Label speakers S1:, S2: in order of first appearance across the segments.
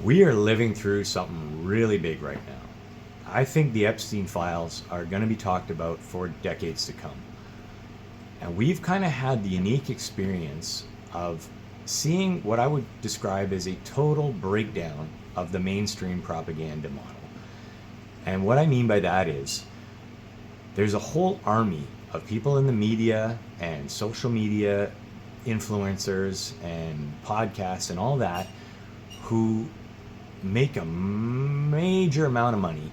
S1: We are living through something really big right now. I think the Epstein Files are going to be talked about for decades to come. And we've kind of had the unique experience of seeing what I would describe as a total breakdown of the mainstream propaganda model. And what I mean by that is there's a whole army of people in the media and social media influencers and podcasts and all that who make a major amount of money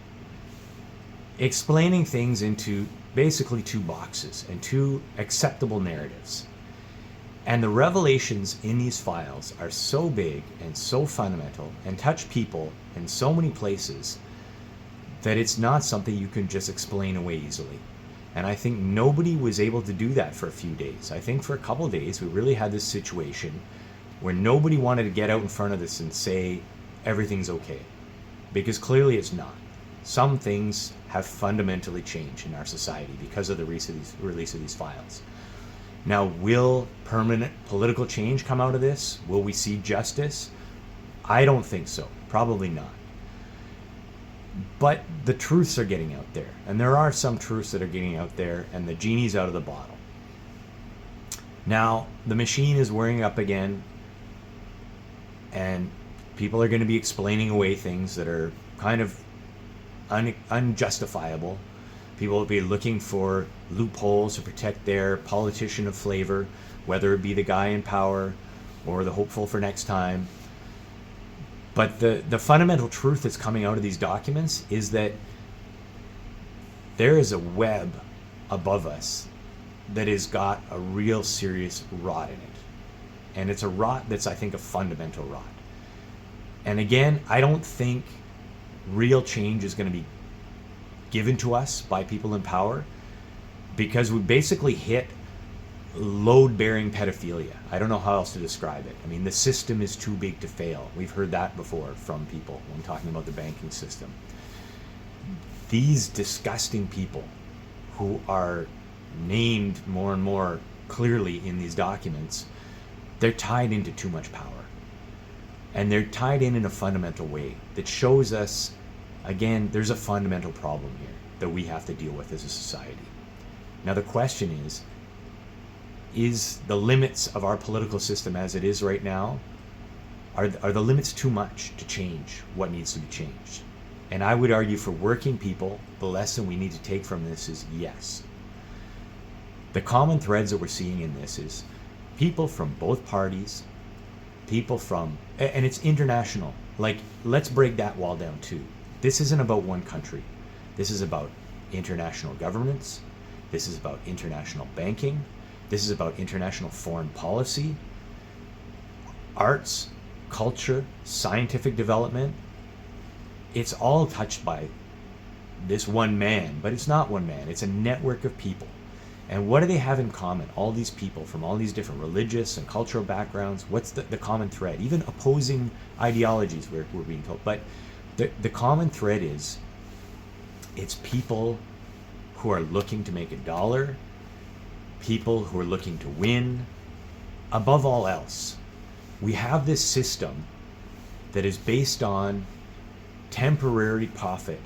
S1: explaining things into basically two boxes and two acceptable narratives. And the revelations in these files are so big and so fundamental and touch people in so many places that it's not something you can just explain away easily. And I think nobody was able to do that for a few days. I think for a couple of days we really had this situation where nobody wanted to get out in front of this and say everything's okay, because clearly it's not. Some things have fundamentally changed in our society because of the release of these files. Now, will permanent political change come out of this? Will we see justice? I don't think so. Probably not. But the truths are getting out there, and there are some truths that are getting out there, and the genie's out of the bottle. Now, the machine is wearing up again, and people are going to be explaining away things that are kind of unjustifiable. People will be looking for loopholes to protect their politician of flavor, whether it be the guy in power or the hopeful for next time. But the fundamental truth that's coming out of these documents is that there is a web above us that has got a real serious rot in it. And it's a rot that's, I think, a fundamental rot. And again, I don't think real change is going to be given to us by people in power, because we basically hit load-bearing pedophilia. I don't know how else to describe it. I mean, the system is too big to fail. We've heard that before from people when talking about the banking system. These disgusting people who are named more and more clearly in these documents, they're tied into too much power. And they're tied in a fundamental way that shows us, again, there's a fundamental problem here that we have to deal with as a society. Now the question is the limits of our political system as it is right now, are the limits too much to change what needs to be changed? And I would argue for working people, the lesson we need to take from this is yes. The common threads that we're seeing in this is people from both parties, people from, and it's international. Like, let's break that wall down too. This isn't about one country. This is about international governments. This is about international banking. This is about international foreign policy, arts, culture, scientific development. It's all touched by this one man, but it's not one man. It's a network of people. And what do they have in common? All these people from all these different religious and cultural backgrounds. What's the common thread? Even opposing ideologies, we're being told. But the common thread is, it's people who are looking to make a dollar, people who are looking to win. Above all else, we have this system that is based on temporary profit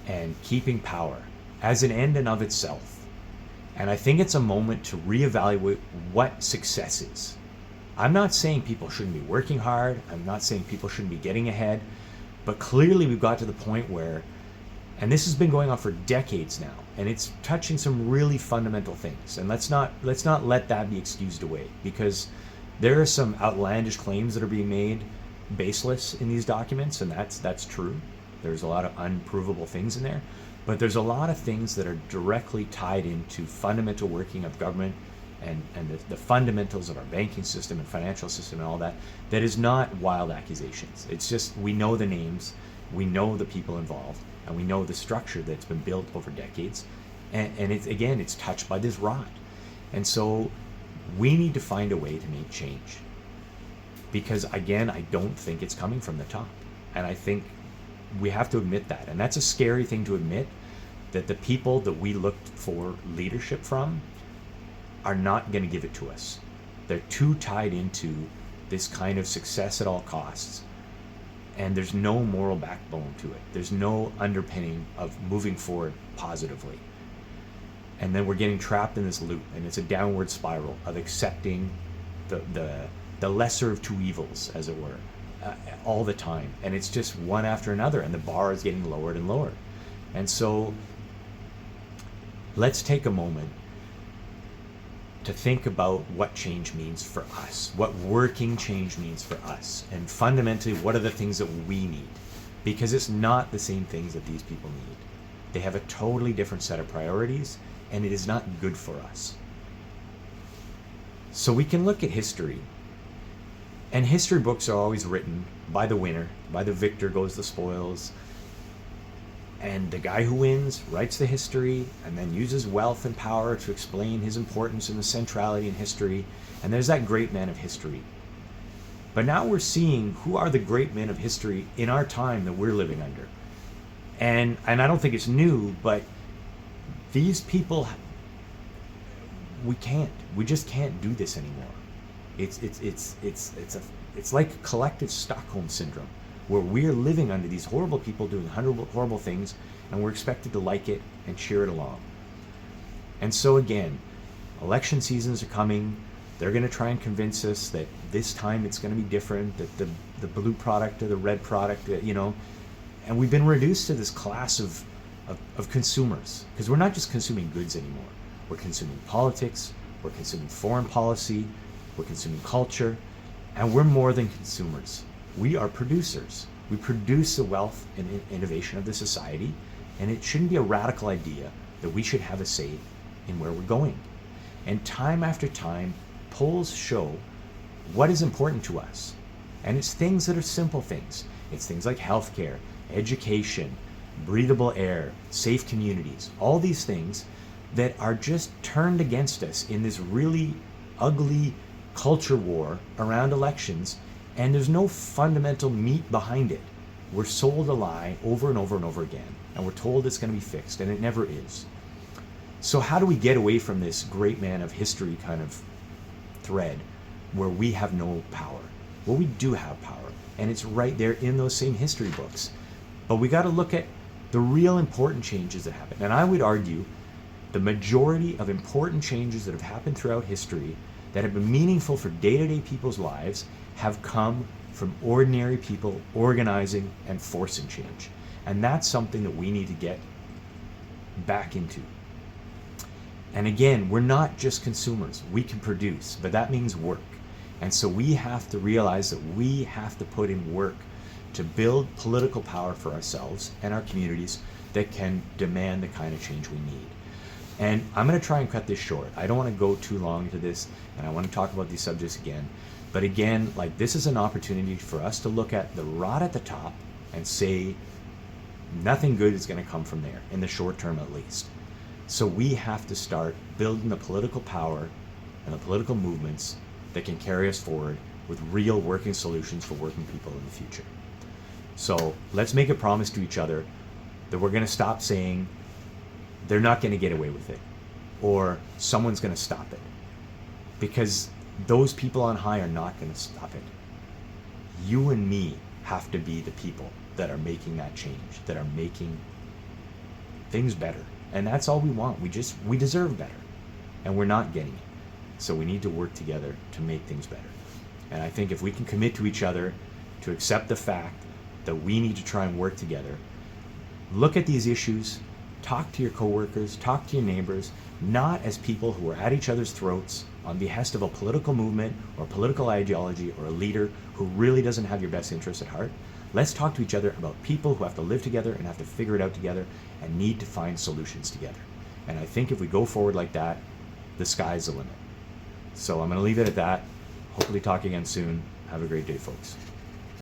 S1: and keeping power as an end in of itself. And I think it's a moment to reevaluate what success is. I'm not saying people shouldn't be working hard. I'm not saying people shouldn't be getting ahead. But clearly we've got to the point where, and this has been going on for decades now, and it's touching some really fundamental things. And let's not let that be excused away, because there are some outlandish claims that are being made baseless in these documents, and that's true. There's a lot of unprovable things in there. But there's a lot of things that are directly tied into fundamental working of government and the fundamentals of our banking system and financial system and all that, that is not wild accusations. It's just, we know the names, we know the people involved, and we know the structure that's been built over decades. And it's, again, it's touched by this rot. And so we need to find a way to make change. Because, again, I don't think it's coming from the top. And I think we have to admit that. And that's a scary thing to admit, that the people that we looked for leadership from are not going to give it to us. They're too tied into this kind of success at all costs. and there's no moral backbone to it. There's no underpinning of moving forward positively. And then we're getting trapped in this loop, and it's a downward spiral of accepting the lesser of two evils, as it were, all the time. And it's just one after another, and the bar is getting lowered and lowered. And so let's take a moment to think about what change means for us, what working change means for us, and fundamentally, what are the things that we need? Because it's not the same things that these people need. They have a totally different set of priorities, and it is not good for us. So we can look at history, and history books are always written by the winner, by the victor goes the spoils, and the guy who wins writes the history and then uses wealth and power to explain his importance and the centrality in history, and there's that great man of history. But now we're seeing who are the great men of history in our time that we're living under. And I don't think it's new, but these people, we just can't do this anymore. It's like collective Stockholm syndrome, where we're living under these horrible people doing horrible things, and we're expected to like it and cheer it along. And so again, election seasons are coming. They're going to try and convince us that this time it's going to be different, that the blue product or the red product, and we've been reduced to this class of consumers, because we're not just consuming goods anymore. We're consuming politics, we're consuming foreign policy, we're consuming culture, and we're more than consumers. We are producers. We produce the wealth and innovation of the society, and it shouldn't be a radical idea that we should have a say in where we're going. And time after time, polls show what is important to us. And it's things that are simple things. It's things like healthcare, education, breathable air, safe communities, all these things that are just turned against us in this really ugly culture war around elections, and there's no fundamental meat behind it. We're sold a lie over and over and over again, and we're told it's going to be fixed, and it never is. So how do we get away from this great man of history kind of thread where we have no power? Well, we do have power, and it's right there in those same history books. But we got to look at the real important changes that happen. And I would argue the majority of important changes that have happened throughout history that have been meaningful for day-to-day people's lives have come from ordinary people organizing and forcing change. And that's something that we need to get back into. And again, we're not just consumers. We can produce, but that means work. And so we have to realize that we have to put in work to build political power for ourselves and our communities that can demand the kind of change we need. And I'm going to try and cut this short. I don't want to go too long into this, and I want to talk about these subjects again. But again, this is an opportunity for us to look at the rot at the top and say nothing good is going to come from there, in the short term at least. So we have to start building the political power and the political movements that can carry us forward with real working solutions for working people in the future. So let's make a promise to each other that we're going to stop saying they're not going to get away with it, or someone's going to stop it, because those people on high are not going to stop it. You and me have to be the people that are making that change, that are making things better. And that's all we want. We deserve better, and we're not getting it. So we need to work together to make things better. And I think if we can commit to each other to accept the fact that we need to try and work together, look at these issues, talk to your coworkers, talk to your neighbors, not as people who are at each other's throats on behest of a political movement or political ideology or a leader who really doesn't have your best interests at heart. Let's talk to each other about people who have to live together and have to figure it out together and need to find solutions together. And I think if we go forward like that, the sky's the limit. So I'm going to leave it at that. Hopefully talk again soon. Have a great day, folks.